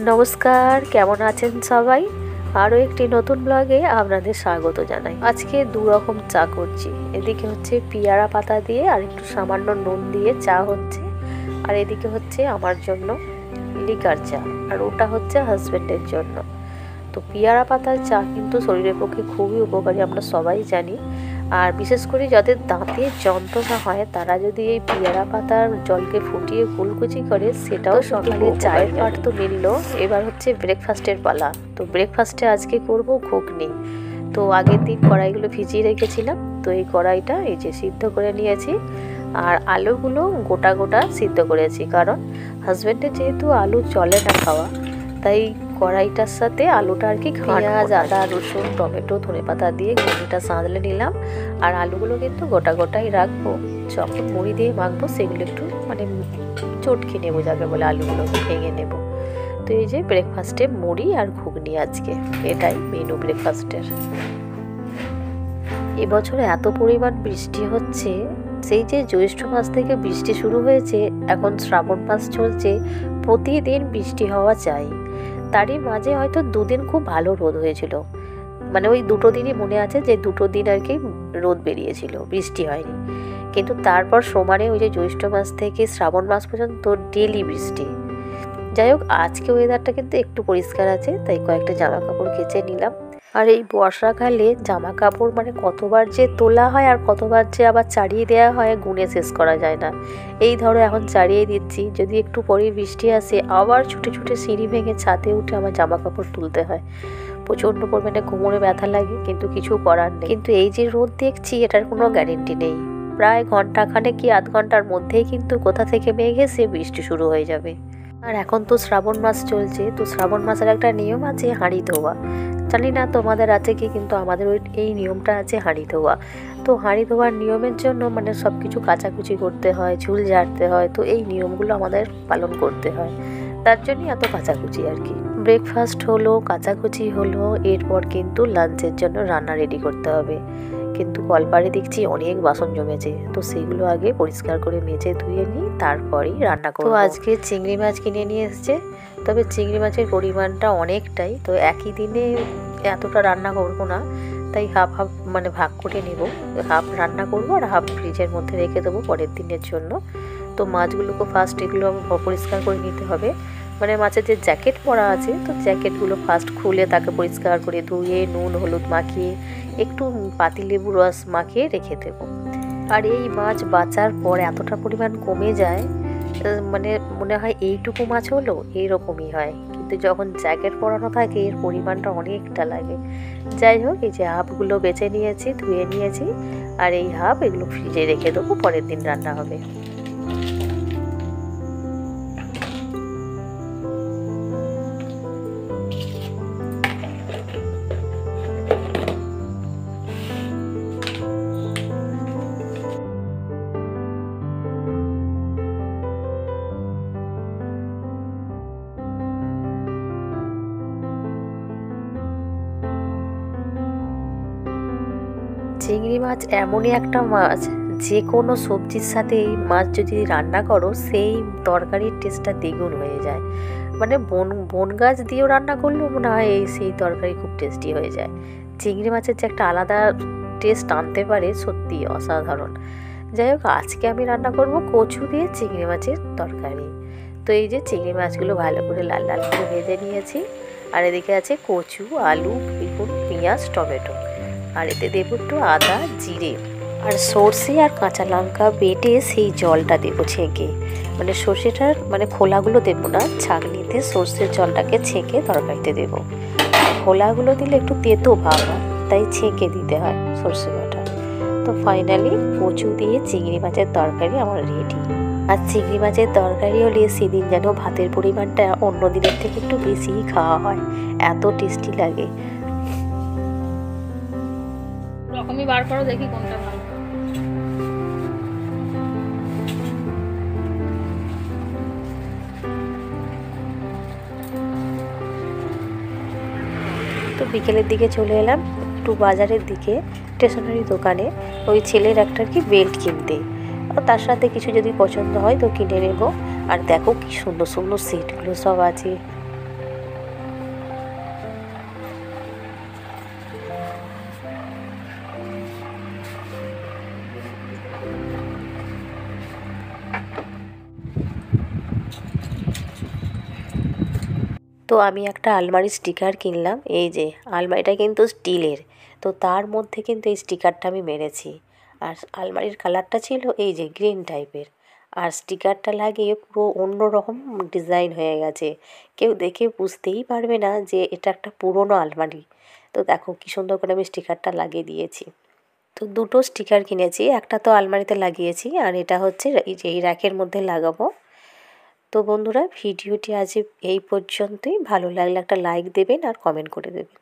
নমস্কার, কেমন আছেন সবাই? আরও একটি নতুন ব্লগে আপনাদের স্বাগত জানাই। আজকে দু রকম চা করছি। এদিকে হচ্ছে পেয়ারা পাতা দিয়ে আর একটু সামান্য নুন দিয়ে চা হচ্ছে, আর এদিকে হচ্ছে আমার জন্য লিকার চা, আর ওটা হচ্ছে হাজব্যান্ডের জন্য। তো পেয়ারা পাতার চা কিন্তু শরীরের পক্ষে খুবই উপকারী, আমরা সবাই জানি। আর বিশেষ করে যাদের দাঁতের যন্ত্রণা হয় তারা যদি এই পেয়ারা পাতার জলকে ফুটিয়ে কুলকুচি করে, সেটাও সকালে চায়ের পাট তো মিললো। এবার হচ্ছে ব্রেকফাস্টের পালা। তো ব্রেকফাস্টে আজকে করব ঘুগনি। তো আগের দিন কড়াইগুলো ভিজিয়ে রেখেছিলাম, তো এই কড়াইটা এই যে সিদ্ধ করে নিয়েছি। আর আলুগুলো গোটা গোটা সিদ্ধ করেছি, কারণ হাজব্যান্ডের যেহেতু আলু চলে না খাওয়া, তাই কড়াইটার সাথে আলুটা আর কি পেঁয়াজ, আদা, রসুন, টমেটো, ধনেপাতা দিয়ে ঘুগনিটা সাঁতলে নিলাম। আর আলুগুলো কিন্তু গোটা গোটাই রাখবো, যখন মুড়ি দিয়ে মাখবো সেগুলো একটু চটকে নেবো, যাকে বলে আলুগুলো ভেঙে নেব। তো এই যে ব্রেকফাস্টে মুড়ি আর ঘুগনি, আজকে এটাই মেনু ব্রেকফাস্টের। এবছর এত পরিমাণ বৃষ্টি হচ্ছে, সেই যে জ্যৈষ্ঠ মাস থেকে বৃষ্টি শুরু হয়েছে, এখন শ্রাবণ মাস চলছে, প্রতিদিন বৃষ্টি হওয়া চাই। তারই মাঝে হয়তো দুদিন খুব ভালো রোদ হয়েছিল, ওই দুটো দিনই মনে আছে যে দুটো দিন আর কি রোদ বেরিয়েছিল, বৃষ্টি হয়নি। কিন্তু তারপর সমানে ওই যে জ্যৈষ্ঠ মাস থেকে শ্রাবণ মাস পর্যন্ত ডেলি বৃষ্টি। যাই হোক, আজকে ওয়েদারটা কিন্তু একটু পরিষ্কার আছে, তাই কয়েকটা জামা কাপড় কেচে নিলাম। আর এই বর্ষাকালে জামা কাপড় কতবার যে তোলা হয় আর কতবার যে আবার চাড়িয়ে দেওয়া হয়, গুনে শেষ করা যায় না। এই ধরো এখন চাড়িয়ে দিচ্ছি, যদি একটু পরে বৃষ্টি আসে আবার ছুটে ছুটে সিঁড়ি ভেঙে ছাদে উঠে আমার জামা কাপড় তুলতে হয়। প্রচণ্ড পরিমাণে কোমরে ব্যথা লাগে, কিন্তু কিছু করার নেই। কিন্তু এই যে রোদ দেখছি, এটার কোনো গ্যারেন্টি নেই, প্রায় ঘন্টাখানেক কি আধ ঘন্টার মধ্যেই কিন্তু কোথা থেকে মেঘ এসে বৃষ্টি শুরু হয়ে যাবে। আর এখন তো শ্রাবণ মাস চলছে, তো শ্রাবণ মাসের একটা নিয়ম আছে হাঁড়ি ধোয়া। জানি না তোমাদের আছে কি, কিন্তু আমাদের এই নিয়মটা আছে হাঁড়ি ধোয়া। তো হাঁড়ি ধোয়ার নিয়মের জন্য সব কিছু কাচাকুচি করতে হয়, ঝুল ঝাড়তে হয়, তো এই নিয়মগুলো আমাদের পালন করতে হয়, তার জন্যই এত কাচাকুচি আর কি। ব্রেকফাস্ট হলো, কাচাকুচি হলো, এরপর কিন্তু লাঞ্চের জন্য রান্না রেডি করতে হবে। কিন্তু কলপাড়ে দেখছি অনেক বাসন জমেছে, তো সেগুলো আগে পরিষ্কার করে মেজে ধুয়ে নিই, তারপরেই রান্না করব। তো আজকে চিংড়ি মাছ কিনে নিয়ে এসছে, তবে চিংড়ি মাছের পরিমাণটা অনেকটাই, তো একই দিনে এতটা রান্না করব না, তাই হাফ হাফ ভাগ করে নেব। হাফ রান্না করব আর হাফ ফ্রিজের মধ্যে রেখে দেবো পরের দিনের জন্য। তো মাছগুলোকে ফার্স্ট এগুলো পরিষ্কার করে নিতে হবে। মাছের যে জ্যাকেট পরা আছে, তো জ্যাকেটগুলো ফার্স্ট খুলে তাকে পরিষ্কার করে ধুয়ে নুন হলুদ মাখিয়ে একটু পাতিলেবু রস মাখিয়ে রেখে দেবো। আর এই মাছ বাঁচার পর এতটা পরিমাণ কমে যায়, মনে হয় এইটুকু মাছ হলো, এইরকমই হয়। কিন্তু যখন জ্যাকেট পরানো থাকে এর পরিমাণটা অনেকটা লাগে। যাই হোক, এই যে হাফগুলো বেছে নিয়েছি, ধুয়ে নিয়েছি, আর এই হাফ এগুলো ফ্রিজে রেখে দেবো, পরের দিন রান্না হবে। চিংড়ি মাছ এমনই একটা মাছ, যে কোনো সবজির সাথে এই মাছ যদি রান্না করো, সেই তরকারির টেস্টটা দ্বিগুণ হয়ে যায়। বন গাছ দিয়েও রান্না করলেও মনে হয় সেই তরকারি খুব টেস্টি হয়ে যায়। চিংড়ি মাছের যে একটা আলাদা টেস্ট আনতে পারে, সত্যি অসাধারণ। যাই হোক, আজকে আমি রান্না করব কচু দিয়ে চিংড়ি মাছের তরকারি। তো এই যে চিংড়ি মাছগুলো ভালো করে লাল লাল করে ভেজে নিয়েছি, আর এদিকে আছে কচু, আলু, বেগুন, পেঁয়াজ, টমেটো, আর এতে দেবো একটু আদা, জিরে আর সর্ষে আর কাঁচা লঙ্কা বেটে সেই জলটা দেবো ছেঁকে। সর্ষেটার খোলাগুলো দেবো না, ছাঁকনিতে সর্ষের জলটাকে ছেঁকে তরকারিতে দেবো। খোলাগুলো দিলে একটু তেতো ভাব হয়, তাই ছেঁকে দিতে হয় সর্ষে বাটা। তো ফাইনালি কচু দিয়ে চিংড়ি মাছের তরকারি আমার রেডি। আর চিংড়ি মাছের তরকারি হলে সেদিন যেন ভাতের পরিমাণটা অন্য দিনের থেকে একটু বেশিই খাওয়া হয়, এত টেস্টি লাগে। রকমই বার করো, দেখি কোনটা ভালো। তো বিকেলের দিকে চলে এলাম একটু বাজারের দিকে, স্টেশনারি দোকানে, ওই ছেলের একটা কি বেল্ট কিনতে। তার সাথে কিছু যদি পছন্দ হয় তো কিনে নেব। আর দেখো কি সুন্দর সুন্দর সেটগুলো সব আছে। তো আমি একটা আলমারির স্টিকার কিনলাম। এই যে আলমারিটা কিন্তু স্টিলের, তো তার মধ্যে কিন্তু এই স্টিকারটা আমি মেরেছি। আর আলমারির কালারটা ছিল এই যে গ্রিন টাইপের, আর স্টিকারটা লাগিয়ে পুরো অন্য রকম ডিজাইন হয়ে গেছে। কেউ দেখে বুঝতেই পারবে না যে এটা একটা পুরনো আলমারি। তো দেখো কী সুন্দর করে আমি স্টিকারটা লাগিয়ে দিয়েছি। তো দুটো স্টিকার কিনেছি, একটা তো আলমারিতে লাগিয়েছি আর এটা হচ্ছে এই যে এই র্যাকের মধ্যে লাগাবো। তো বন্ধুরা, ভিডিওটি আজ এই পর্যন্তই। ভালো লাগলে একটা লাইক দেবেন আর কমেন্ট করে দেবেন।